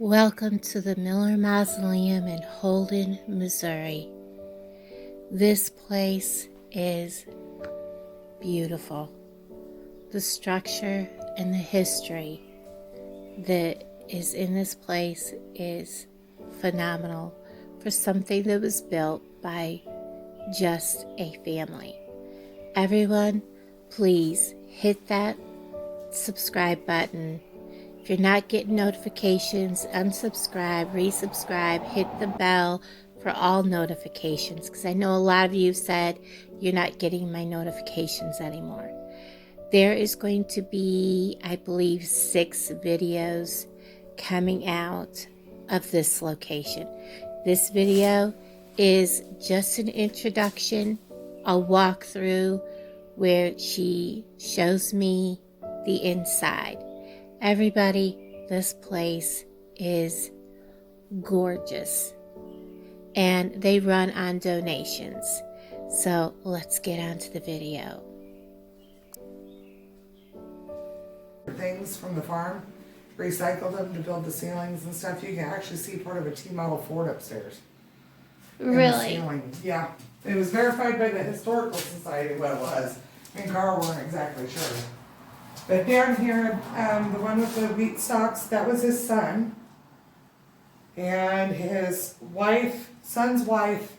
Welcome to the Miller Mausoleum in Holden, Missouri. This place is beautiful. The structure and the history that is in this place is phenomenal for something that was built by just a family. Everyone, please hit that subscribe button. If you're not getting notifications, unsubscribe, resubscribe, hit the bell for all notifications, because I know a lot of you said you're not getting my notifications anymore. There is going to be, I believe, 6 videos coming out of this location. This video is just an introduction, a walkthrough where she shows me the inside. Everybody, this place is gorgeous, and they run on donations. So let's get on to the video. Things from the farm, recycled them to build the ceilings and stuff. You can actually see part of a T-model Ford upstairs. Really? Yeah. It was verified by the Historical Society what it was. Me and Carl weren't exactly sure. But down here, the one with the wheat stalks, that was his son. And his son's wife,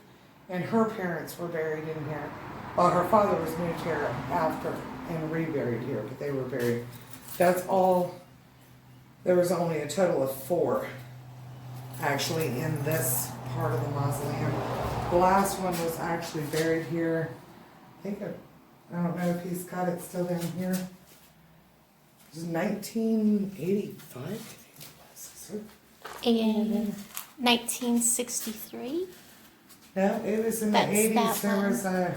and her parents were buried in here. Well, her father was moved here after and reburied here, but they were buried. That's all. There was only a total of 4 actually in this part of the mausoleum. The last one was actually buried here. I don't know if he's got it still down here. It was 1985, I think it was. In 1963? No, it was in the 80s. There was a,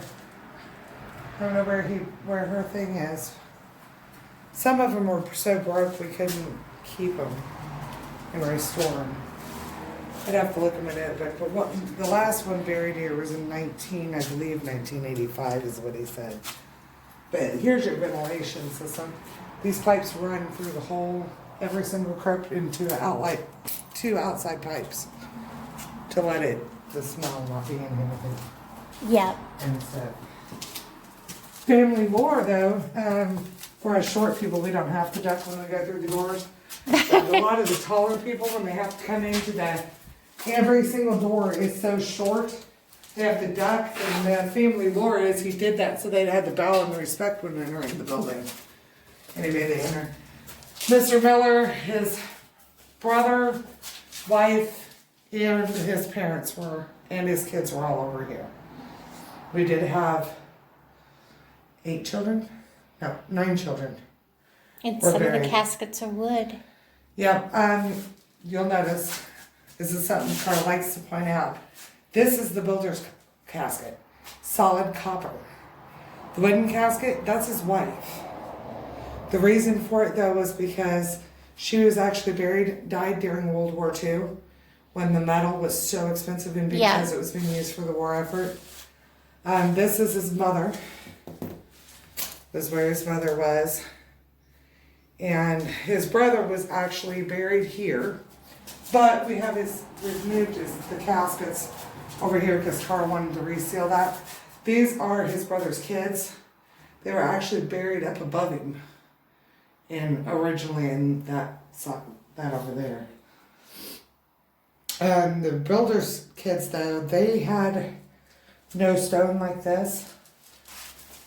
I don't know where her thing is. Some of them were so broke we couldn't keep them and restore them. I'd have to look them in it, but the last one buried here was in I believe 1985 is what he said. But here's your ventilation system. These pipes run through the whole, every single crypt into the 2 outside pipes to let the smell not be in anything. Yep. And so, family lore though, for us short people, we don't have to duck when we go through the doors. But a lot of the taller people, when they have to come into every single door is so short, they have to duck, and the family lore is he did that so they'd have to bow and respect when entering the building. Anyway, they enter. Mr. Miller, his brother, wife, and his parents and his kids were all over here. We did have 8 children? No, 9 children. And some of the caskets are wood. Yeah, you'll notice, this is something Carl likes to point out. This is the builder's casket, solid copper. The wooden casket, that's his wife. The reason for it though was because she was actually died during World War II when the metal was so expensive and because it was being used for the war effort. This is his mother. This is where his mother was. And his brother was actually buried here. But we've moved the caskets over here because Carl wanted to reseal that. These are his brother's kids. They were actually buried up above him. And originally in that over there. The builder's kids though, they had no stone like this.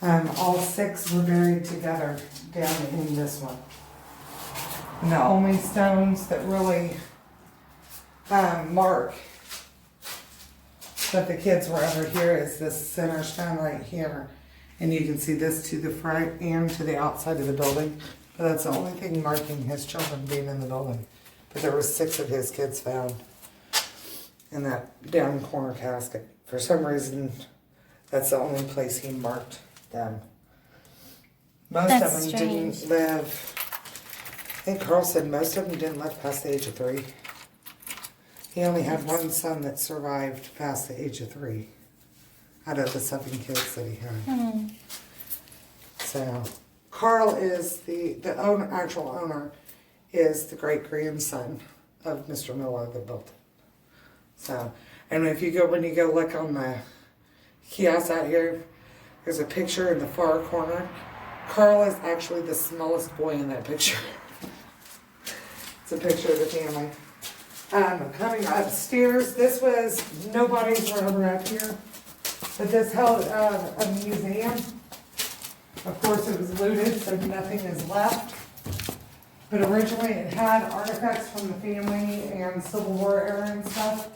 All 6 were buried together down in this one. And the only stones that really mark that the kids were over here is this center stone right here. And you can see this to the front and to the outside of the building. But that's the only thing marking his children being in the building. But there were 6 of his kids found in that down corner casket. For some reason, that's the only place he marked them. Most of them didn't live. I think Carl said most of them didn't live past the age of 3. He only had 1 son that survived past the age of 3 out of the 7 kids that he had. So Carl is the actual owner is the great grandson of Mr. Miller that built it. So, and when you go look on the kiosk out here, there's a picture in the far corner. Carl is actually the smallest boy in that picture. It's a picture of the family. Coming upstairs, this was, nobody's were ever up here, but this held a museum. Of course, it was looted, so nothing is left. But originally it had artifacts from the family and Civil War era and stuff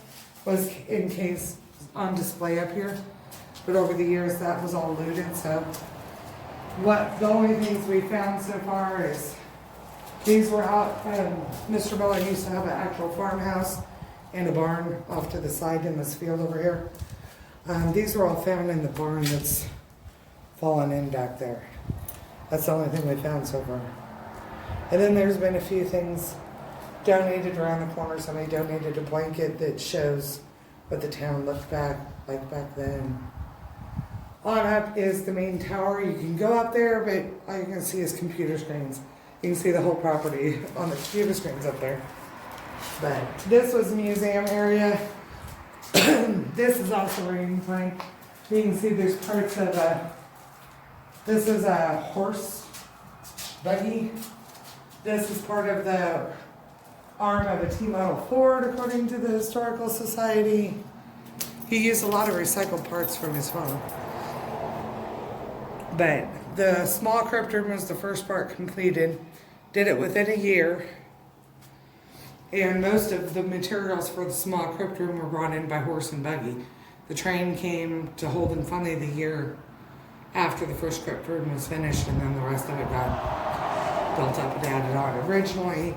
was in case on display up here. But over the years that was all looted, so the only things we found so far is these were out, Mr. Miller used to have an actual farmhouse and a barn off to the side in this field over here. These were all found in the barn that's fallen in back there. That's the only thing we found so far. And then there's been a few things donated around the corner. Somebody donated a blanket that shows what the town looked like back then. On up is the main tower. You can go up there, but all you can see is computer screens. You can see the whole property on the computer screens up there. But this was the museum area. This is also where you can find, you can see there's parts of this is a horse buggy. This is part of the arm of a T-model Ford, according to the Historical Society. He used a lot of recycled parts from his farm. But the small crypt room was the first part completed. Did it within a year. And most of the materials for the small crypt room were brought in by horse and buggy. The train came to Holden Funny the year after the first crypt room was finished, and then the rest of it got built up and added on. Originally,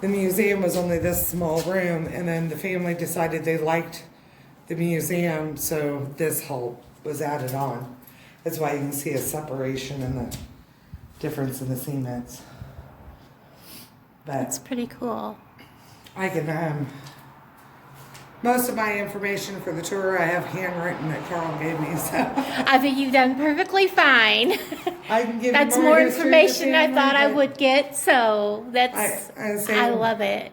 the museum was only this small room, and then the family decided they liked the museum, so this hall was added on. That's why you can see a separation in the difference in the cements. But That's pretty cool. I can, most of my information for the tour I have handwritten that Carl gave me, so. I think you've done perfectly fine. I can give That's you more history of the information I family, thought I but would get, so that's, I love it.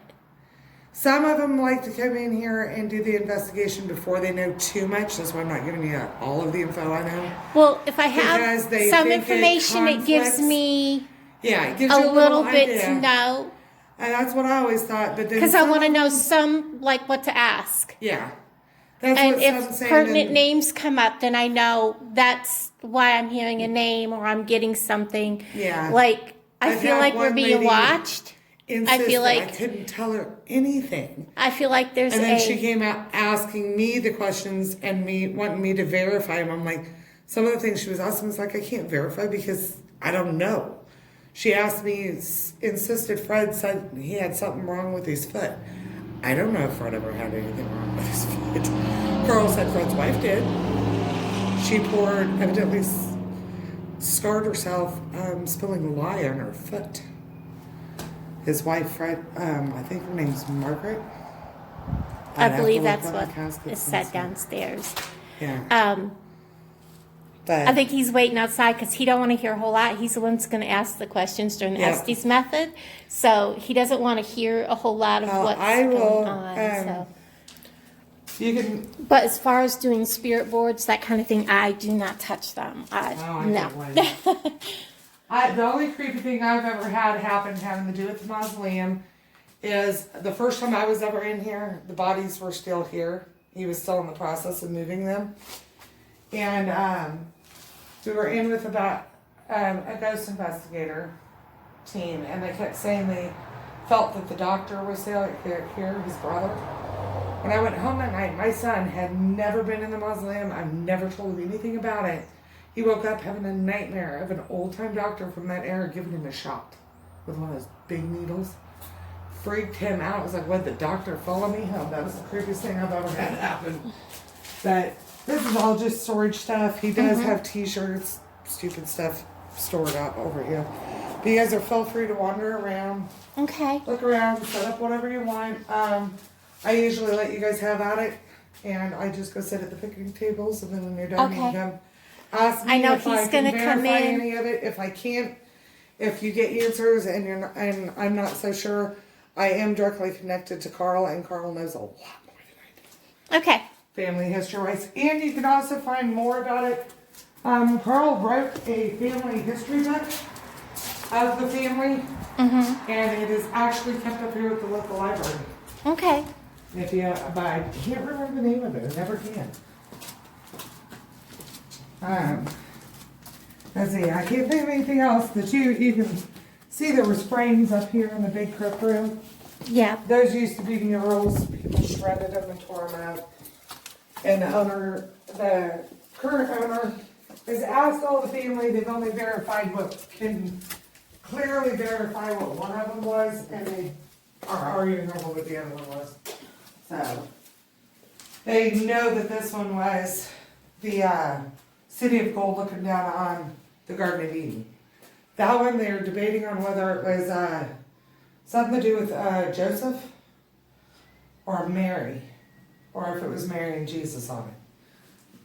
Some of them like to come in here and do the investigation before they know too much. That's why I'm not giving you all of the info I know. Well, if I Because have they some think it information, it gives conflicts. me Yeah, it gives a you a little bit idea. to know. And that's what I always thought. But then Because I some want to of know them- like what to ask. Yeah. That's And what if some say. pertinent and- names come up, then I know that's why I'm hearing a name or I'm getting something. Yeah. Like, I I've feel had like we're one being lady watched. insist I feel that I like- couldn't tell her anything. I feel like there's And then she came out asking me the questions and wanting me to verify them. I'm like, some of the things she was asking was like, I can't verify because I don't know. She asked me, insisted Fred said he had something wrong with his foot. I don't know if Fred ever had anything wrong with his foot. Carl said Fred's wife did. She evidently scarred herself spilling lye on her foot. His wife, Fred, I think her name's Margaret. I I'd have believe to look that's on the what caskets is and said see. downstairs. Yeah. But I think he's waiting outside because he don't want to hear a whole lot. He's the one that's going to ask the questions during the Yeah. Estes method. So he doesn't want to hear a whole lot of what's I will, going on. So. you can. But as far as doing spirit boards, that kind of thing, I do not touch them. I No. can't wait. The only creepy thing I've ever had happen having to do with the mausoleum is the first time I was ever in here, the bodies were still here. He was still in the process of moving them. And we were in with about a ghost investigator team, and they kept saying they felt that the doctor was here, his brother. When I went home that night, my son had never been in the mausoleum. I've never told him anything about it. He woke up having a nightmare of an old-time doctor from that era giving him a shot with one of those big needles. Freaked him out. It was like, what, the doctor follow me home? That was the creepiest thing I've ever had happen. But this is all just storage stuff. He does have t-shirts, stupid stuff stored up over here. But you guys are feel free to wander around. Okay. Look around, set up whatever you want. I usually let you guys have at it, and I just go sit at the picnic tables, and then when you're done, you Okay. can come ask me I know if I he's can gonna come verify in. any of it. If I can't, if you get answers and I'm not so sure, I am directly connected to Carl, and Carl knows a lot more than I do. Okay. Family history-wise. And you can also find more about it. Carl wrote a family history book of the family. And it is actually kept up here at the local library. Okay. If you, but I can't remember the name of it. I never can. Let's see. I can't think of anything else that you can see. There were frames up here in the big crypt room. Yeah. Those used to be murals. People shredded them and tore them out. And the current owner, has asked all the family. They've only verified what can clearly verify what one of them was, and they are arguing over what the other one was. So they know that this one was the city of gold looking down on the Garden of Eden. That one they're debating on whether it was something to do with Joseph or Mary, or if it was Mary and Jesus on it.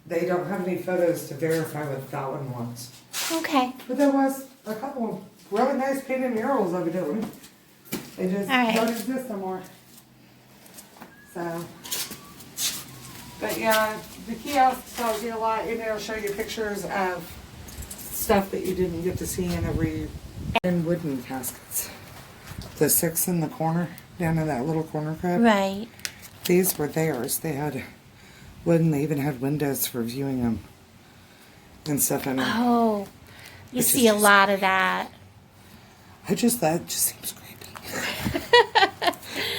They don't have any photos to verify what that one was. Okay. But there was a couple of really nice painted murals evidently. They just don't exist no more. So, but yeah, the kiosk tells you a lot. And it'll show you pictures of stuff that you didn't get to see in wooden caskets. The 6 in the corner, down in that little corner crypt. Right. These were theirs. They had wooden. They even had windows for viewing them and stuff in them. Oh, you see a lot of that. That just seems creepy.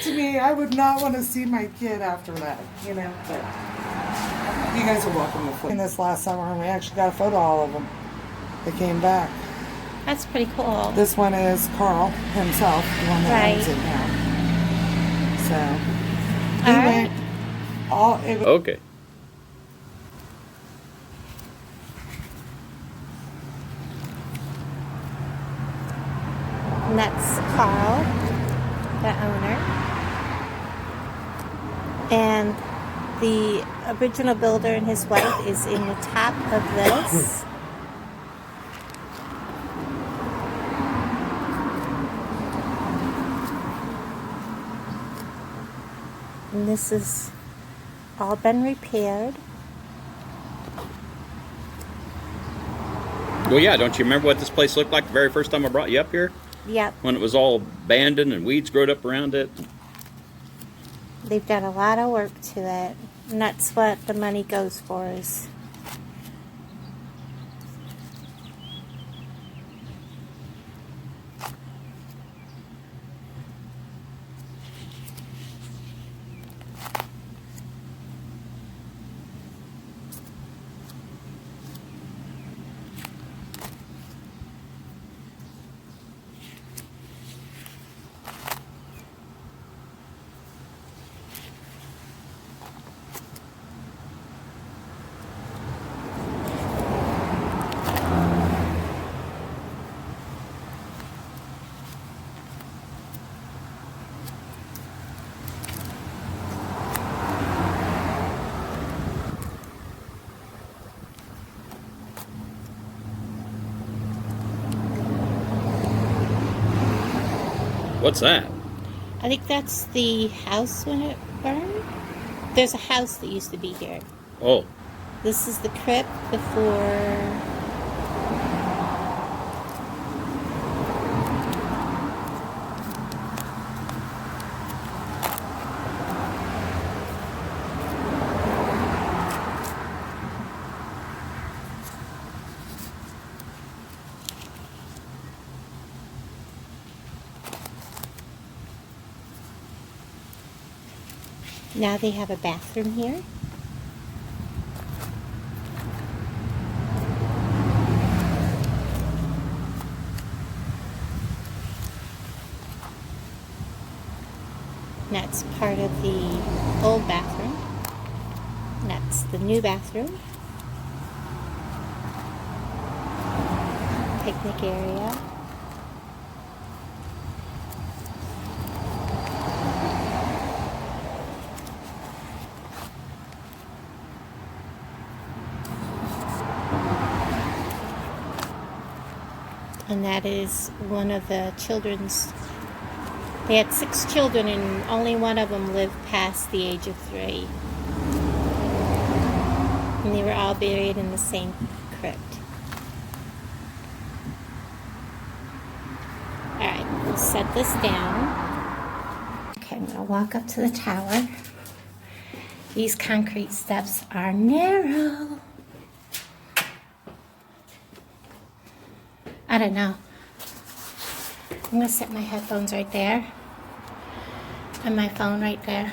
To me, I would not want to see my kid after that, you know. But you guys are welcome to flip. In this last summer, and we actually got a photo of all of them. They came back. That's pretty cool. This one is Carl himself, the one that owns it now. So, anyway, Okay. And that's Carl, the owner. And the original builder and his wife is in the top of this. And this has all been repaired. Well, yeah, don't you remember what this place looked like the very first time I brought you up here? Yep. When it was all abandoned and weeds growed up around it? They've done a lot of work to it. And that's what the money goes for is. What's that? I think that's the house when it burned. There's a house that used to be here. Oh. This is the crypt before. Now they have a bathroom here. That's part of the old bathroom. That's the new bathroom. Picnic area. And that is one of the children's They had 6 children and only one of them lived past the age of 3. And they were all buried in the same crypt. Alright, we'll set this down. Okay, I'm going to walk up to the tower. These concrete steps are narrow. I don't know. I'm going to set my headphones right there. And my phone right there.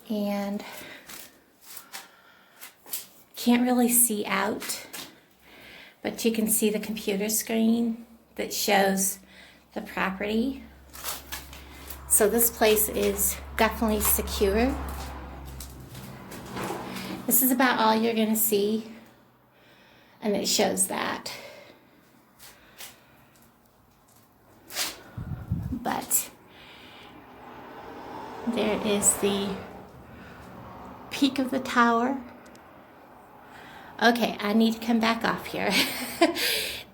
And can't really see out, but you can see the computer screen that shows the property. So this place is definitely secure. This is about all you're going to see, and it shows that. But there is the peak of the tower. Okay, I need to come back off here.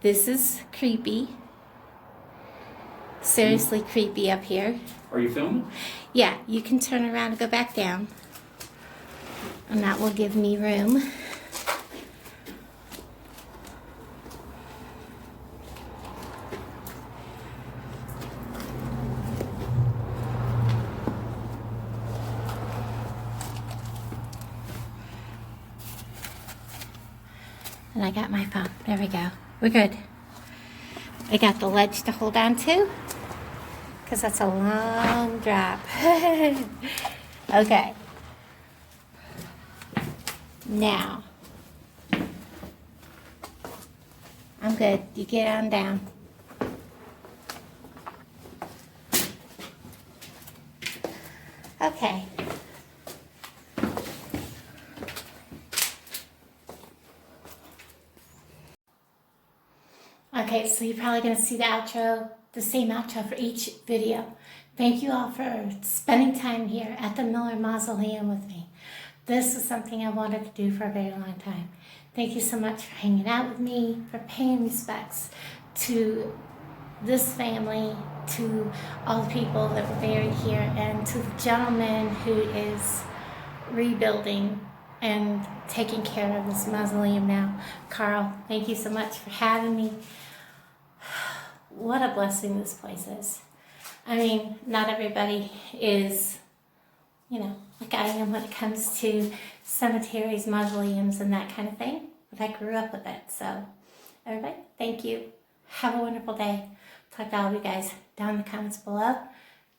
This is creepy. Seriously creepy up here. Are you filming? Yeah, you can turn around and go back down. And that will give me room. And I got my phone. There we go. We're good. I got the ledge to hold on to, because that's a long drop. Okay. Now, I'm good. You get on down. Okay. Okay, so you're probably going to see the outro, the same outro for each video. Thank you all for spending time here at the Miller Mausoleum with me. This is something I wanted to do for a very long time. Thank you so much for hanging out with me, for paying respects to this family, to all the people that were buried here, and to the gentleman who is rebuilding and taking care of this mausoleum now. Carl, thank you so much for having me. What a blessing this place is. I mean, not everybody is, like I am when it comes to cemeteries, mausoleums, and that kind of thing. But I grew up with it. So, everybody, thank you. Have a wonderful day. Talk to all of you guys down in the comments below.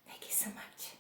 Thank you so much.